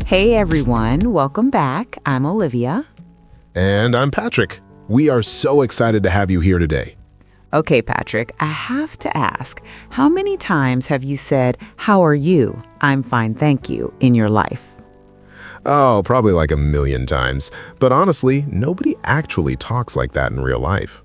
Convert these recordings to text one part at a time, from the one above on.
Hey everyone, welcome back. I'm Olivia. And I'm Patrick. We are so excited to have you here today. Okay, Patrick, I have to ask, how many times have you said, "How are you? I'm fine, thank you," in your life? Oh, probably like a million times. But honestly, nobody actually talks like that in real life.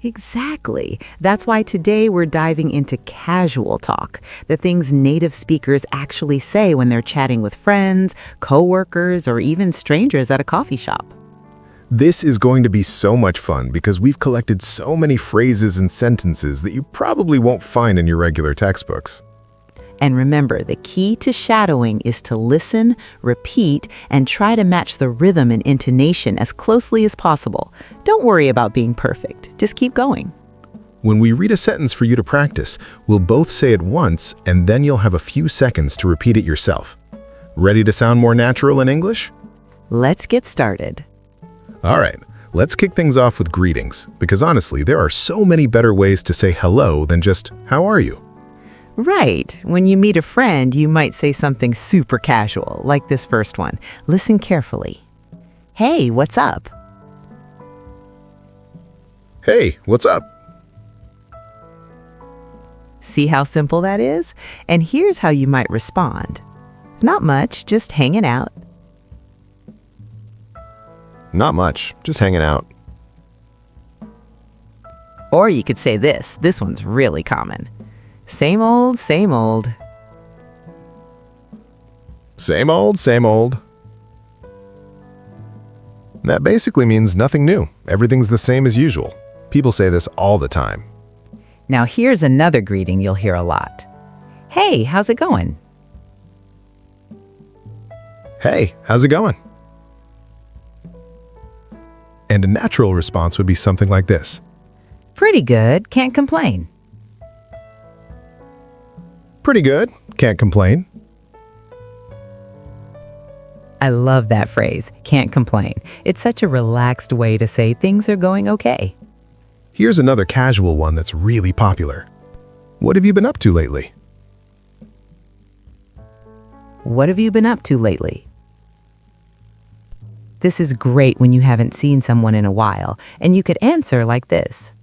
Exactly. That's why today we're diving into casual talk, the things native speakers actually say when they're chatting with friends, coworkers, or even strangers at a coffee shop. This is going to be so much fun because we've collected so many phrases and sentences that you probably won't find in your regular textbooks. And remember, the key to shadowing is to listen, repeat, and try to match the rhythm and intonation as closely as possible. Don't worry about being perfect. Just keep going. When we read a sentence for you to practice, we'll both say it once and then you'll have a few seconds to repeat it yourself. Ready to sound more natural in English? Let's get started. All right, let's kick things off with greetings, because honestly, there are so many better ways to say hello than just, "How are you?" Right. When you meet a friend, you might say something super casual, like this first one. Listen carefully. Hey, what's up? Hey, what's up? See how simple that is? And here's how you might respond. Not much, just hanging out. Not much, just hanging out. Or you could say this. This one's really common. Same old, same old. Same old, same old. That basically means nothing new. Everything's the same as usual. People say this all the time. Now here's another greeting you'll hear a lot. Hey, how's it going? Hey, how's it going? And a natural response would be something like this. Pretty good, can't complain. Pretty good, can't complain. I love that phrase, can't complain. It's such a relaxed way to say things are going okay. Here's another casual one that's really popular. What have you been up to lately? What have you been up to lately? This is great when you haven't seen someone in a while, and you could answer like this.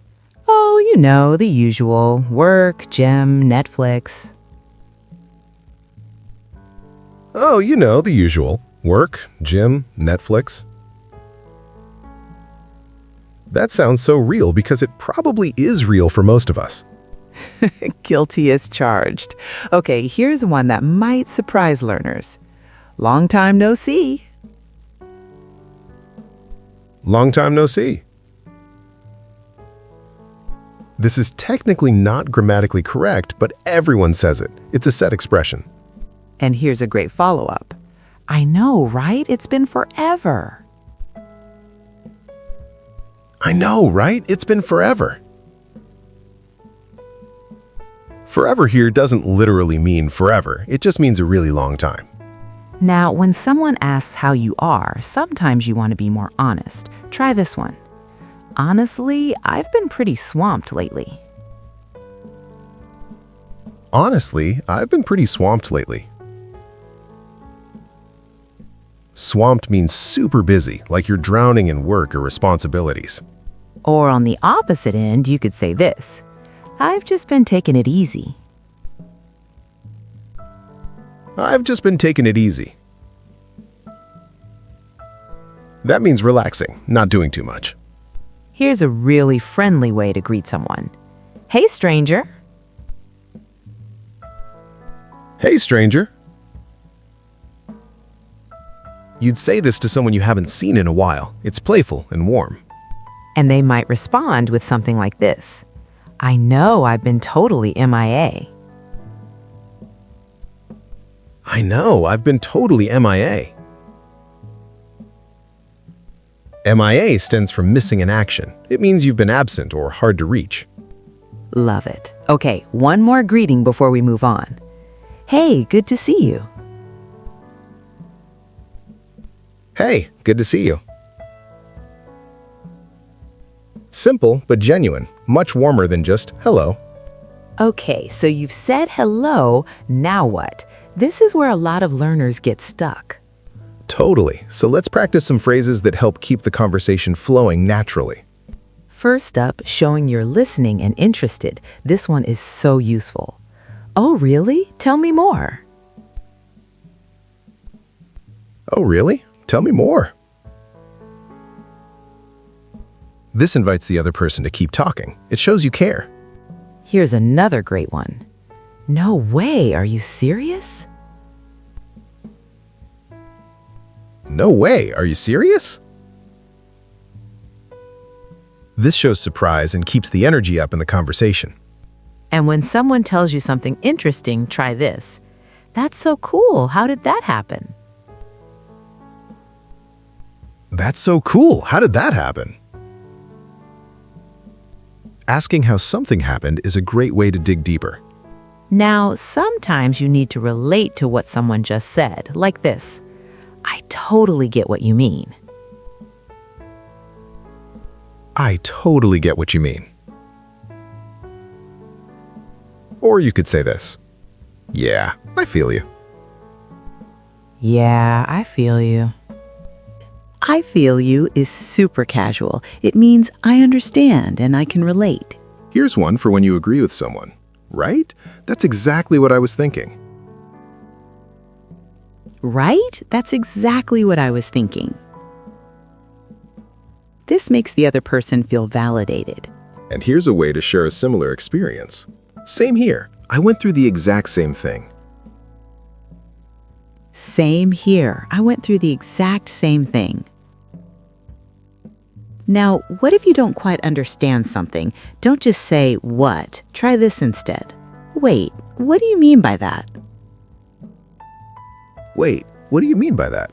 Oh, you know, the usual, work, gym, Netflix. Oh, you know, the usual. Work, gym, Netflix. That sounds so real because it probably is real for most of us. Guilty as charged. Okay, here's one that might surprise learners. Long time no see. Long time no see. This is technically not grammatically correct, but everyone says it. It's a set expression. And here's a great follow-up. I know, right? It's been forever. I know, right? It's been forever. Forever here doesn't literally mean forever. It just means a really long time. Now, when someone asks how you are, sometimes you want to be more honest. Try this one. Honestly, I've been pretty swamped lately. Honestly, I've been pretty swamped lately. Swamped means super busy, like you're drowning in work or responsibilities. Or on the opposite end, you could say this. I've just been taking it easy. I've just been taking it easy. That means relaxing, not doing too much. Here's a really friendly way to greet someone. Hey, stranger. Hey, stranger. You'd say this to someone you haven't seen in a while. It's playful and warm. And they might respond with something like this. I know I've been totally MIA. I know, I've been totally MIA. MIA stands for missing in action. It means you've been absent or hard to reach. Love it. Okay, one more greeting before we move on. Hey, good to see you. Hey, good to see you. Simple but genuine, much warmer than just hello. Okay, so you've said hello, now what? This is where a lot of learners get stuck. Totally. So let's practice some phrases that help keep the conversation flowing naturally. First up, showing you're listening and interested. This one is so useful. Oh, really? Tell me more. Oh, really? Tell me more. This invites the other person to keep talking. It shows you care. Here's another great one. No way, are you serious? No way, are you serious? This shows surprise and keeps the energy up in the conversation. And when someone tells you something interesting, try this. That's so cool, how did that happen? That's so cool, how did that happen? Asking how something happened is a great way to dig deeper. Now, sometimes you need to relate to what someone just said, like this. I totally get what you mean. I totally get what you mean. Or you could say this. Yeah, I feel you. Yeah, I feel you. I feel you is super casual. It means I understand and I can relate. Here's one for when you agree with someone. Right? That's exactly what I was thinking. Right? That's exactly what I was thinking. This makes the other person feel validated. And here's a way to share a similar experience. Same here. I went through the exact same thing. Same here. I went through the exact same thing. Now, what if you don't quite understand something? Don't just say, what? Try this instead. Wait, what do you mean by that? Wait, what do you mean by that?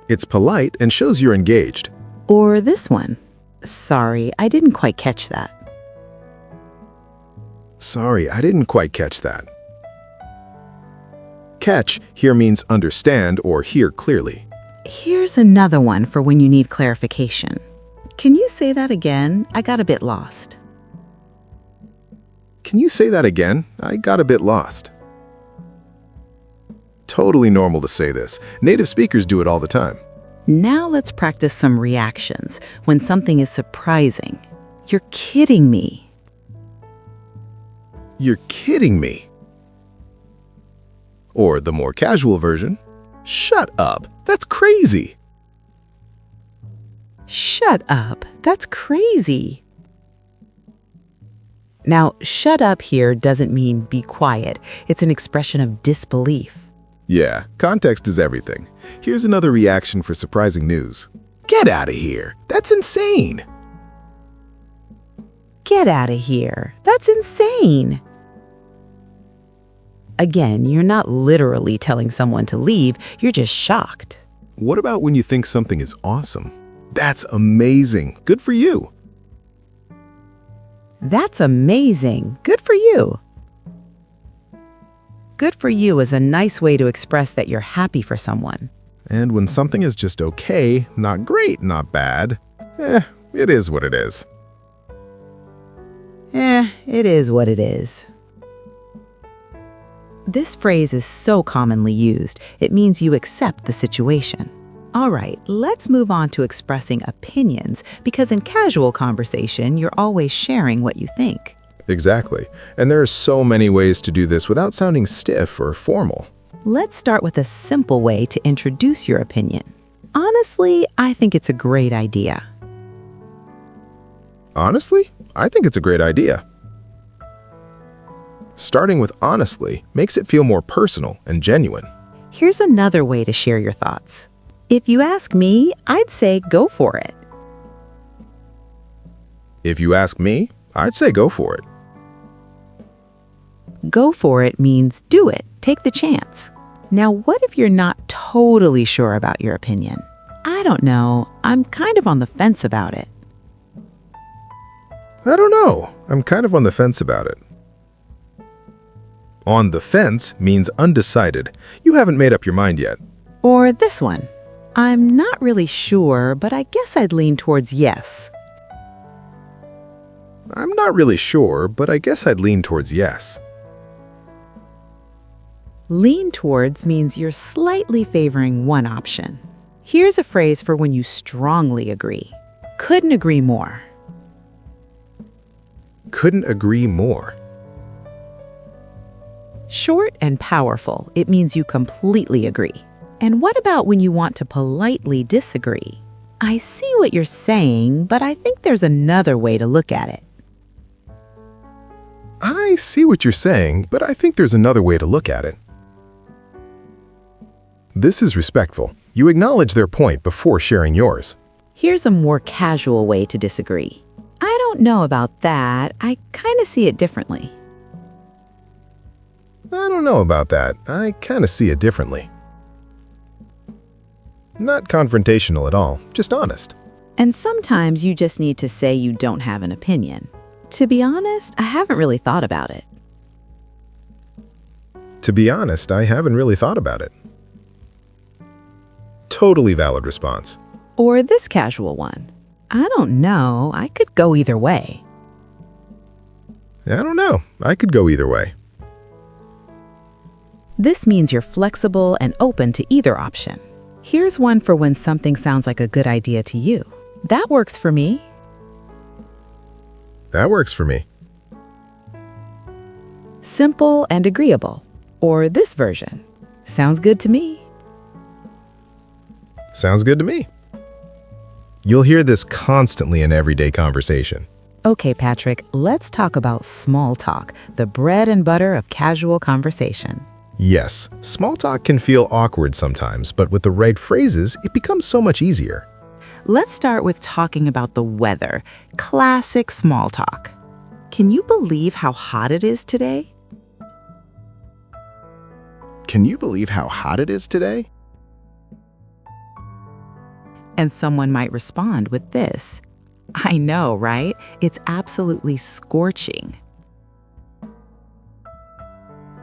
It's polite and shows you're engaged. Or this one. Sorry, I didn't quite catch that. Sorry, I didn't quite catch that. Catch here means understand or hear clearly. Here's another one for when you need clarification. Can you say that again? I got a bit lost. Can you say that again? I got a bit lost. Totally normal to say this. Native speakers do it all the time. Now let's practice some reactions when something is surprising. You're kidding me. You're kidding me. Or the more casual version, shut up, that's crazy. Shut up, that's crazy. Now, shut up here doesn't mean be quiet. It's an expression of disbelief. Yeah, context is everything. Here's another reaction for surprising news. Get out of here, that's insane. Get out of here, that's insane. Again, you're not literally telling someone to leave, you're just shocked. What about when you think something is awesome? That's amazing. Good for you. That's amazing. Good for you. Good for you is a nice way to express that you're happy for someone. And when something is just okay, not great, not bad, it is what it is. It is what it is. This phrase is so commonly used, it means you accept the situation. All right, let's move on to expressing opinions, because in casual conversation, you're always sharing what you think. Exactly. And there are so many ways to do this without sounding stiff or formal. Let's start with a simple way to introduce your opinion. Honestly, I think it's a great idea. Honestly, I think it's a great idea. Starting with honestly makes it feel more personal and genuine. Here's another way to share your thoughts. If you ask me, I'd say go for it. If you ask me, I'd say go for it. Go for it means do it, take the chance. Now, what if you're not totally sure about your opinion? I don't know, I'm kind of on the fence about it. I don't know, I'm kind of on the fence about it. On the fence means undecided. You haven't made up your mind yet. Or this one. I'm not really sure, but I guess I'd lean towards yes. I'm not really sure, but I guess I'd lean towards yes. Lean towards means you're slightly favoring one option. Here's a phrase for when you strongly agree. Couldn't agree more. Couldn't agree more. Short and powerful, it means you completely agree. And what about when you want to politely disagree? I see what you're saying, but I think there's another way to look at it. I see what you're saying, but I think there's another way to look at it. This is respectful. You acknowledge their point before sharing yours. Here's a more casual way to disagree. I don't know about that. I kind of see it differently. I don't know about that. I kind of see it differently. Not confrontational at all, just honest. And sometimes you just need to say you don't have an opinion. To be honest, I haven't really thought about it. To be honest, I haven't really thought about it. Totally valid response. Or this casual one. I don't know. I could go either way. I don't know. I could go either way. This means you're flexible and open to either option. Here's one for when something sounds like a good idea to you. That works for me. That works for me. Simple and agreeable. Or this version. Sounds good to me. Sounds good to me. You'll hear this constantly in everyday conversation. Okay, Patrick, let's talk about small talk, the bread and butter of casual conversation. Yes, small talk can feel awkward sometimes, but with the right phrases, it becomes so much easier. Let's start with talking about the weather. Classic small talk. Can you believe how hot it is today? Can you believe how hot it is today? And someone might respond with this. I know, right? It's absolutely scorching.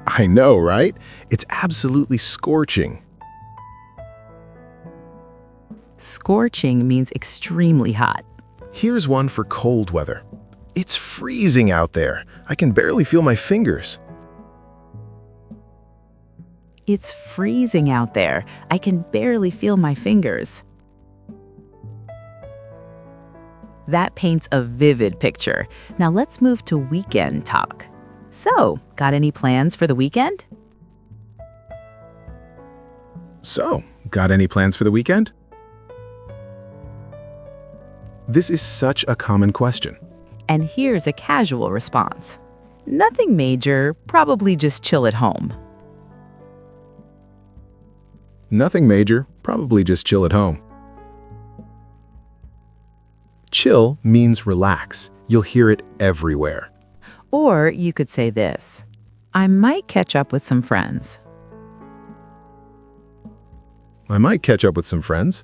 I know, right? It's absolutely scorching. Scorching means extremely hot. Here's one for cold weather. It's freezing out there. I can barely feel my fingers. It's freezing out there. I can barely feel my fingers. That paints a vivid picture. Now let's move to weekend talk. So, got any plans for the weekend? So, got any plans for the weekend? This is such a common question. And here's a casual response. Nothing major, probably just chill at home. Nothing major, probably just chill at home. Chill means relax. You'll hear it everywhere. Or you could say this. I might catch up with some friends. I might catch up with some friends.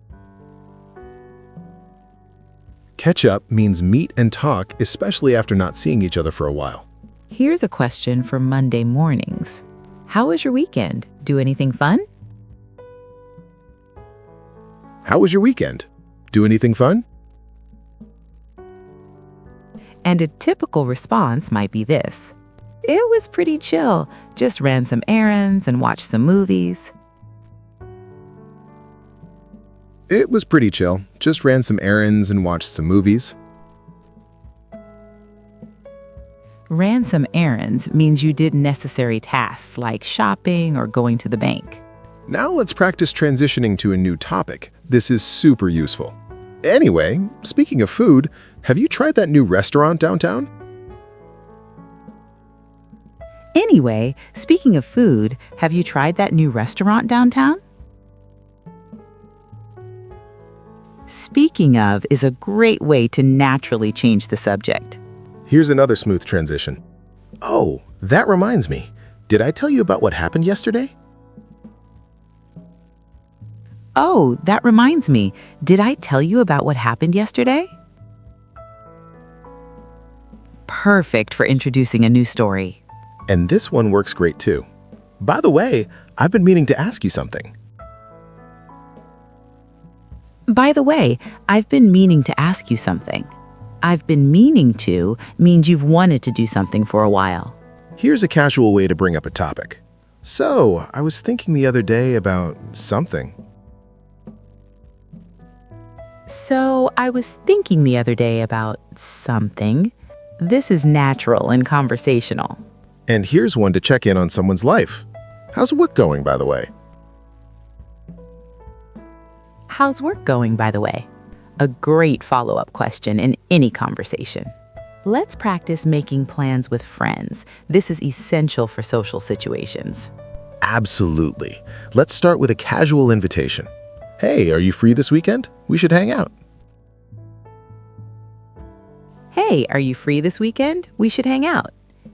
Catch up means meet and talk, especially after not seeing each other for a while. Here's a question for Monday mornings. How was your weekend? Do anything fun? How was your weekend? Do anything fun? And a typical response might be this. It was pretty chill. Just ran some errands and watched some movies. It was pretty chill. Just ran some errands and watched some movies. Ran some errands means you did necessary tasks like shopping or going to the bank. Now let's practice transitioning to a new topic. This is super useful. Anyway, speaking of food, have you tried that new restaurant downtown? Anyway, speaking of food, have you tried that new restaurant downtown? Speaking of is a great way to naturally change the subject. Here's another smooth transition. Oh, that reminds me. Did I tell you about what happened yesterday? Oh, that reminds me. Did I tell you about what happened yesterday? Perfect for introducing a new story. And this one works great too. By the way, I've been meaning to ask you something. By the way, I've been meaning to ask you something. I've been meaning to means you've wanted to do something for a while. Here's a casual way to bring up a topic. So, I was thinking the other day about something. So, I was thinking the other day about something. This is natural and conversational. And here's one to check in on someone's life. How's work going, by the way? How's work going, by the way? A great follow-up question in any conversation. Let's practice making plans with friends. This is essential for social situations. Absolutely. Let's start with a casual invitation. Hey, are you free this weekend? We should hang out. Hey, are you free this weekend? We should hang out.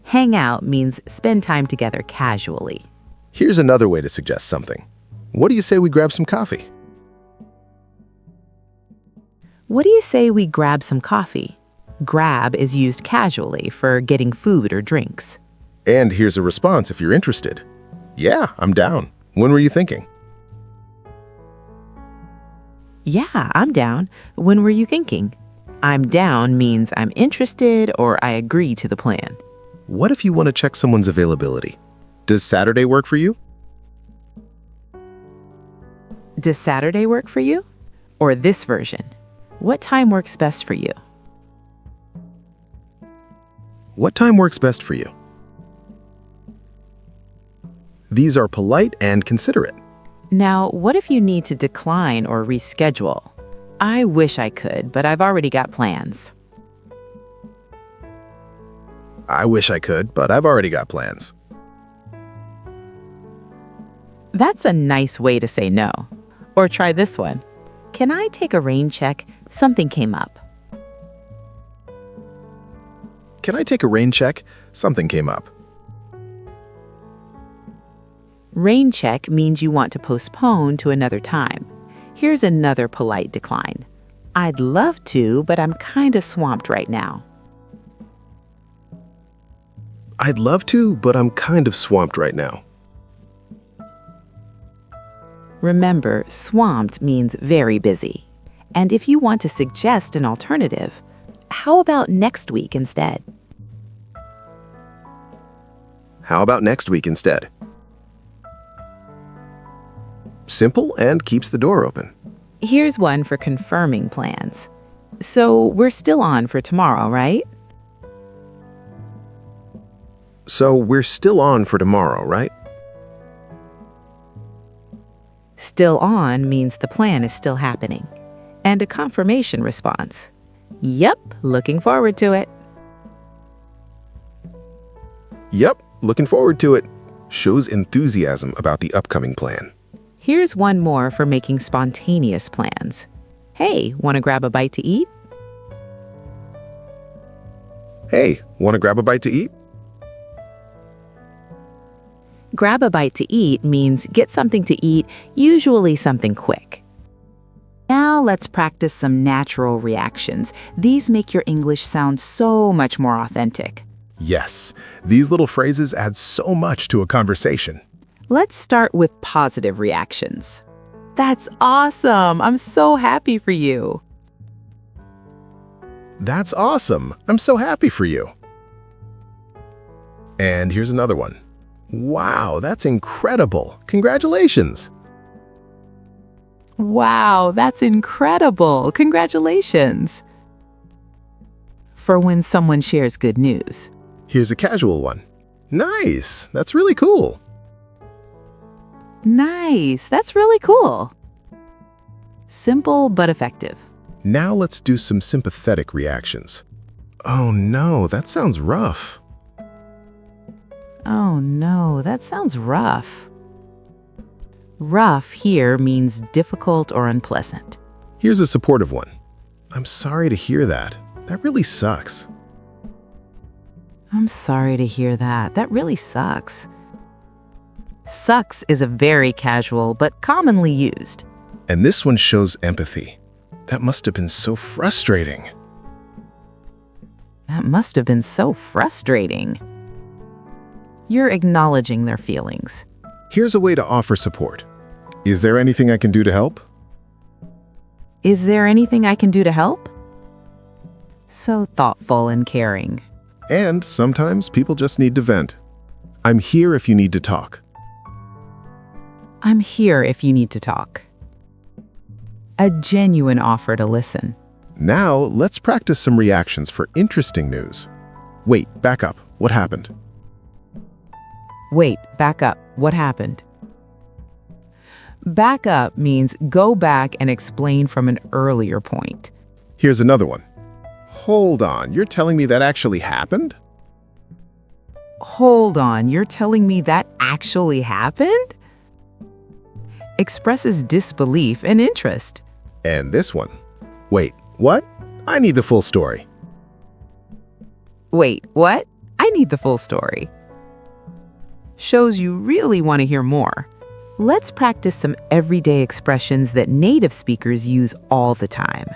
Hang out means spend time together casually. Here's another way to suggest something. What do you say we grab some coffee? What do you say we grab some coffee? Grab is used casually for getting food or drinks. And here's a response if you're interested. Yeah, I'm down. When were you thinking? Yeah, I'm down. When were you thinking? I'm down means I'm interested or I agree to the plan. What if you want to check someone's availability? Does Saturday work for you? Does Saturday work for you? Or this version? What time works best for you? What time works best for you? These are polite and considerate. Now, what if you need to decline or reschedule? I wish I could, but I've already got plans. I wish I could, but I've already got plans. That's a nice way to say no. Or try this one. Can I take a rain check? Something came up. Can I take a rain check? Something came up. Rain check means you want to postpone to another time. Here's another polite decline. I'd love to, but I'm kinda swamped right now. I'd love to, but I'm kind of swamped right now. Remember, swamped means very busy. And if you want to suggest an alternative, how about next week instead? How about next week instead? Simple and keeps the door open. Here's one for confirming plans. So we're still on for tomorrow, right? So we're still on for tomorrow, right? Still on means the plan is still happening. And a confirmation response. Yep, looking forward to it. Yep, looking forward to it. Shows enthusiasm about the upcoming plan. Here's one more for making spontaneous plans. Hey, want to grab a bite to eat? Hey, want to grab a bite to eat? Grab a bite to eat means get something to eat, usually something quick. Now let's practice some natural reactions. These make your English sound so much more authentic. Yes, these little phrases add so much to a conversation. Let's start with positive reactions. That's awesome! I'm so happy for you. That's awesome. I'm so happy for you. And here's another one. Wow, that's incredible. Congratulations. Wow, that's incredible. Congratulations. For when someone shares good news. Here's a casual one. Nice. That's really cool. Nice. That's really cool. Simple but effective. Now let's do some sympathetic reactions. Oh no, that sounds rough. Oh no, that sounds rough. Rough here means difficult or unpleasant. Here's a supportive one. I'm sorry to hear that. That really sucks. I'm sorry to hear that. That really sucks. Sucks is a very casual but commonly used. And this one shows empathy. That must have been so frustrating. That must have been so frustrating. You're acknowledging their feelings. Here's a way to offer support. Is there anything I can do to help? Is there anything I can do to help? So thoughtful and caring. And sometimes people just need to vent. I'm here if you need to talk. I'm here if you need to talk. A genuine offer to listen. Now, let's practice some reactions for interesting news. Wait, back up. What happened? Wait, back up. What happened? Back up means go back and explain from an earlier point. Here's another one. Hold on, you're telling me that actually happened? Hold on, you're telling me that actually happened? Expresses disbelief and interest. And this one. Wait, what? I need the full story. Wait, what? I need the full story. Shows you really want to hear more. Let's practice some everyday expressions that native speakers use all the time.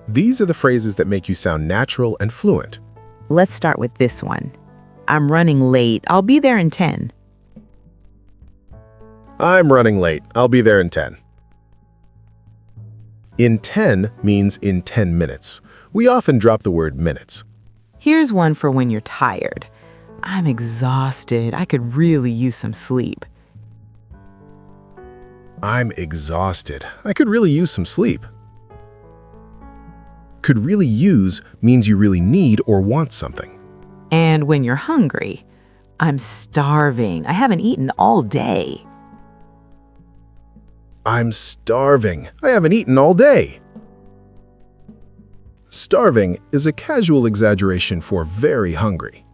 These are the phrases that make you sound natural and fluent. Let's start with this one. I'm running late. I'll be there in 10. I'm running late. I'll be there in 10. In 10 means in 10 minutes. We often drop the word minutes. Here's one for when you're tired. I'm exhausted. I could really use some sleep. I'm exhausted. I could really use some sleep. Could really use means you really need or want something. And when you're hungry, I'm starving. I haven't eaten all day. I'm starving. I haven't eaten all day. Starving is a casual exaggeration for very hungry.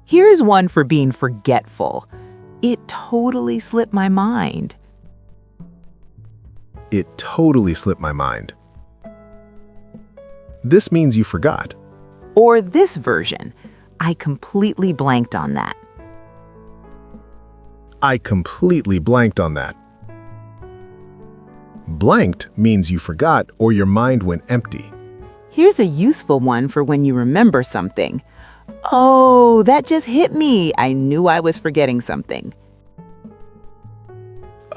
Here's one for being forgetful. It totally slipped my mind. It totally slipped my mind. This means you forgot. Or this version, I completely blanked on that. I completely blanked on that. Blanked means you forgot or your mind went empty. Here's a useful one for when you remember something. Oh, that just hit me. I knew I was forgetting something.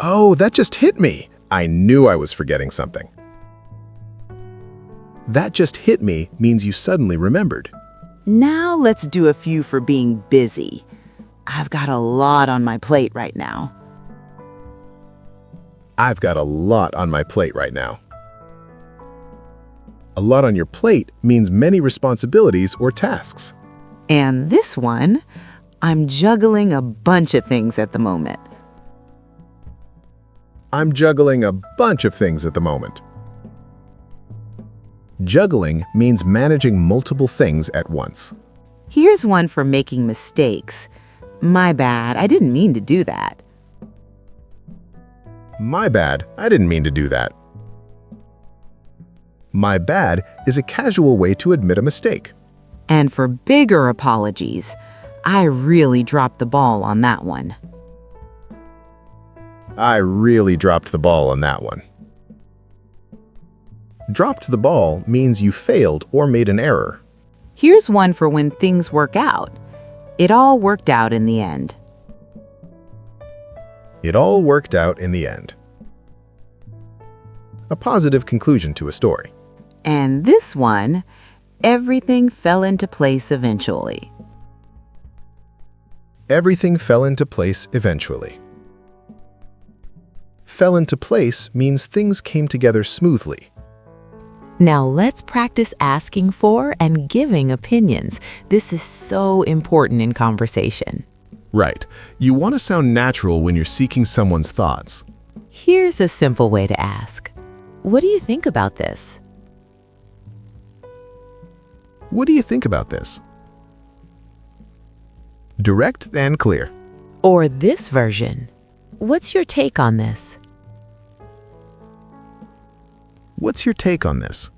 Oh, that just hit me. I knew I was forgetting something. That just hit me means you suddenly remembered. Now let's do a few for being busy. I've got a lot on my plate right now. I've got a lot on my plate right now. A lot on your plate means many responsibilities or tasks. And this one, I'm juggling a bunch of things at the moment. I'm juggling a bunch of things at the moment. Juggling means managing multiple things at once. Here's one for making mistakes. My bad, I didn't mean to do that. My bad, I didn't mean to do that. My bad is a casual way to admit a mistake. And for bigger apologies, I really dropped the ball on that one. I really dropped the ball on that one. Dropped the ball means you failed or made an error. Here's one for when things work out. It all worked out in the end. It all worked out in the end. A positive conclusion to a story. And this one, everything fell into place eventually. Everything fell into place eventually. Fell into place means things came together smoothly. Now let's practice asking for and giving opinions. This is so important in conversation. Right. You want to sound natural when you're seeking someone's thoughts. Here's a simple way to ask. What do you think about this? What do you think about this? Direct and clear. Or this version. What's your take on this? What's your take on this?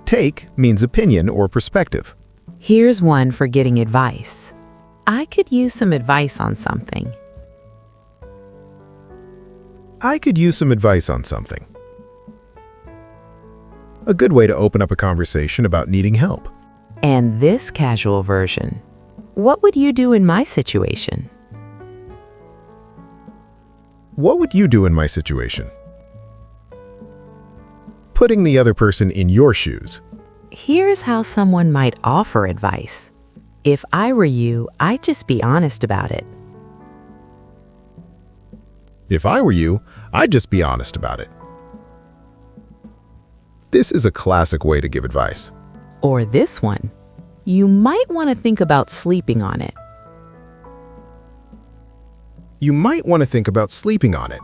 Take means opinion or perspective. Here's one for getting advice. I could use some advice on something. I could use some advice on something. A good way to open up a conversation about needing help. And this casual version. What would you do in my situation? What would you do in my situation? Putting the other person in your shoes. Here's how someone might offer advice. If I were you, I'd just be honest about it. If I were you, I'd just be honest about it. This is a classic way to give advice. Or this one. You might want to think about sleeping on it. You might want to think about sleeping on it.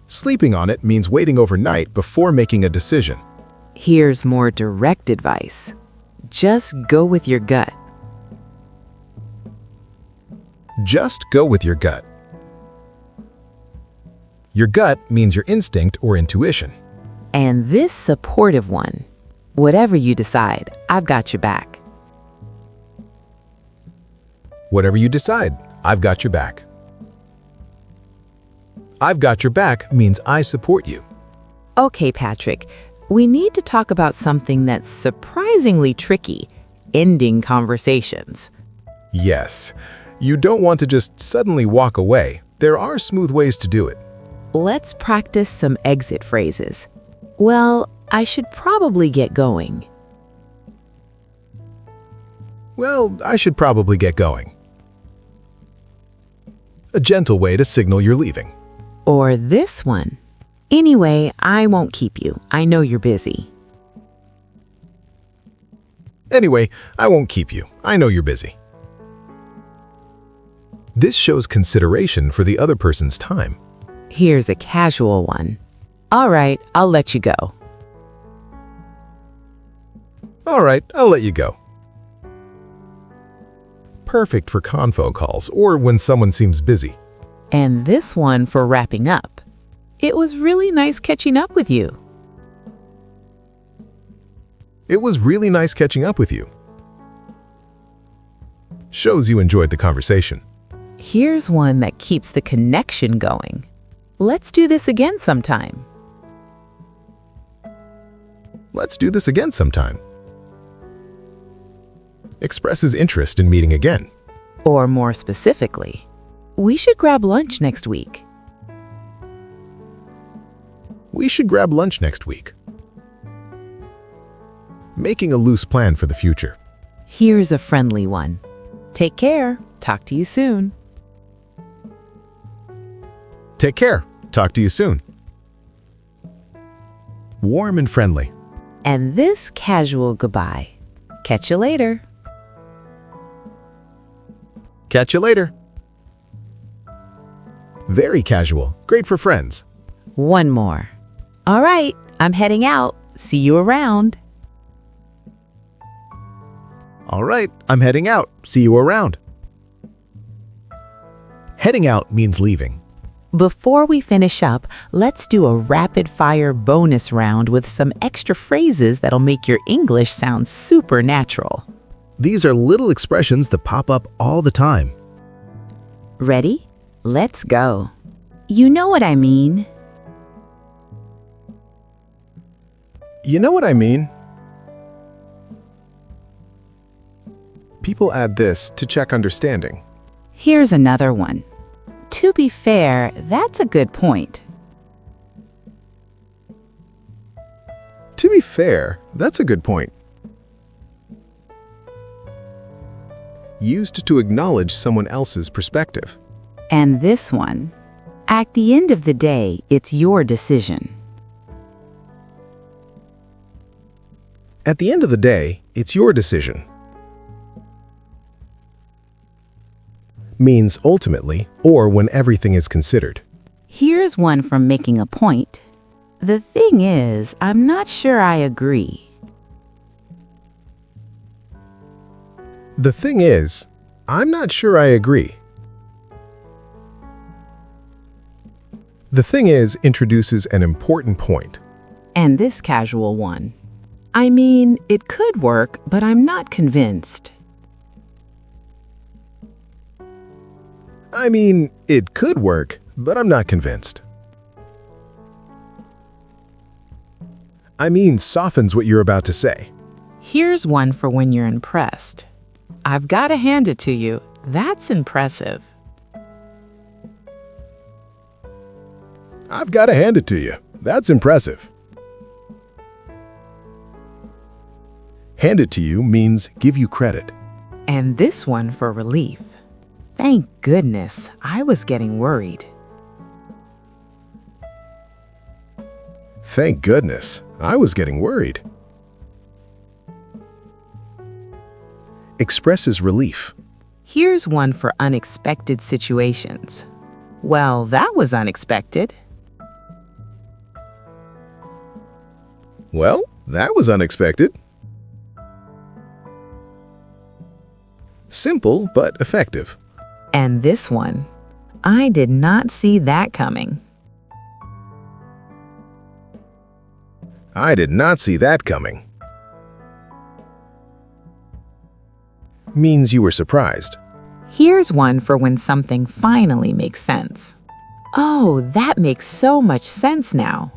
Sleeping on it means waiting overnight before making a decision. Here's more direct advice. Just go with your gut. Just go with your gut. Your gut means your instinct or intuition. And this supportive one. Whatever you decide, I've got your back. Whatever you decide, I've got your back. I've got your back means I support you. Okay, Patrick, we need to talk about something that's surprisingly tricky, ending conversations. Yes, you don't want to just suddenly walk away. There are smooth ways to do it. Let's practice some exit phrases. Well, I should probably get going. Well, I should probably get going. A gentle way to signal you're leaving. Or this one. Anyway, I won't keep you. I know you're busy. Anyway, I won't keep you. I know you're busy. This shows consideration for the other person's time. Here's a casual one. All right, I'll let you go. All right, I'll let you go. Perfect for convo calls or when someone seems busy. And this one for wrapping up. It was really nice catching up with you. It was really nice catching up with you. Shows you enjoyed the conversation. Here's one that keeps the connection going. Let's do this again sometime. Let's do this again sometime. Expresses interest in meeting again. Or more specifically, we should grab lunch next week. We should grab lunch next week. Making a loose plan for the future. Here's a friendly one. Take care. Talk to you soon. Take care. Talk to you soon. Warm and friendly. And this casual goodbye. Catch you later. Catch you later. Very casual. Great for friends. One more. All right, I'm heading out. See you around. All right, I'm heading out. See you around. Heading out means leaving. Before we finish up, let's do a rapid-fire bonus round with some extra phrases that'll make your English sound super natural. These are little expressions that pop up all the time. Ready? Let's go. You know what I mean. You know what I mean? People add this to check understanding. Here's another one. To be fair, that's a good point. To be fair, that's a good point. Used to acknowledge someone else's perspective. And this one. At the end of the day, it's your decision. At the end of the day, it's your decision. Means ultimately, or when everything is considered. Here's one from making a point. The thing is, I'm not sure I agree. The thing is, I'm not sure I agree. The thing is introduces an important point. And this casual one. I mean, it could work, but I'm not convinced. I mean, it could work, but I'm not convinced. I mean, softens what you're about to say. Here's one for when you're impressed. I've got to hand it to you. That's impressive. I've got to hand it to you. That's impressive. Hand it to you means give you credit. And this one for relief. Thank goodness, I was getting worried. Thank goodness, I was getting worried. Expresses relief. Here's one for unexpected situations. Well, that was unexpected. Well, that was unexpected. Simple but effective. And this one, I did not see that coming. I did not see that coming. Means you were surprised. Here's one for when something finally makes sense. Oh, that makes so much sense now.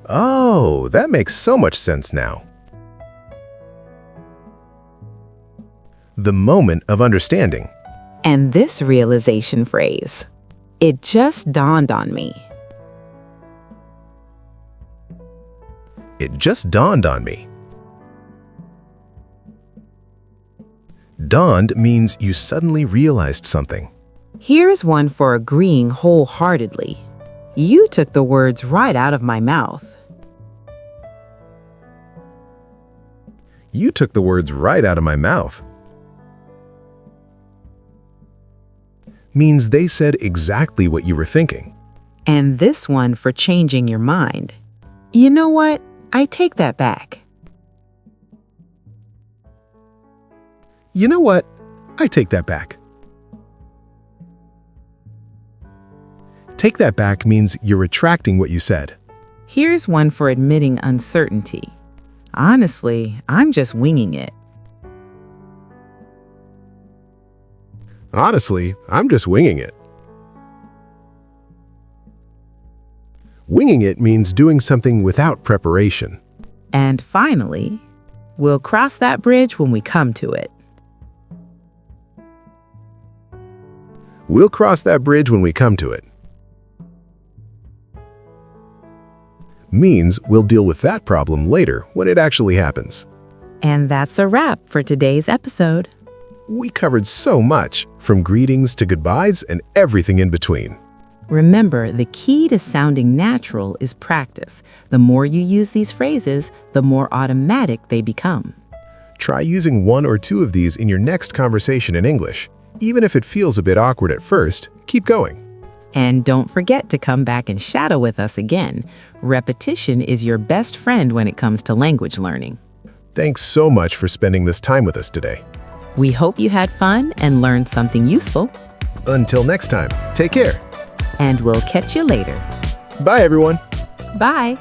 Oh, that makes so much sense now. The moment of understanding. And this realization phrase, it just dawned on me. It just dawned on me. Dawned means you suddenly realized something. Here's one for agreeing wholeheartedly. You took the words right out of my mouth. You took the words right out of my mouth. Means they said exactly what you were thinking. And this one for changing your mind. You know what? I take that back. You know what? I take that back. Take that back means you're retracting what you said. Here's one for admitting uncertainty. Honestly, I'm just winging it. Honestly, I'm just winging it. Winging it means doing something without preparation. And finally, we'll cross that bridge when we come to it. We'll cross that bridge when we come to it. Means we'll deal with that problem later when it actually happens. And that's a wrap for today's episode. We covered so much, from greetings to goodbyes and everything in between. Remember, the key to sounding natural is practice. The more you use these phrases, the more automatic they become. Try using one or two of these in your next conversation in English. Even if it feels a bit awkward at first, keep going. And don't forget to come back and shadow with us again. Repetition is your best friend when it comes to language learning. Thanks so much for spending this time with us today. We hope you had fun and learned something useful. Until next time, take care. And we'll catch you later. Bye, everyone. Bye.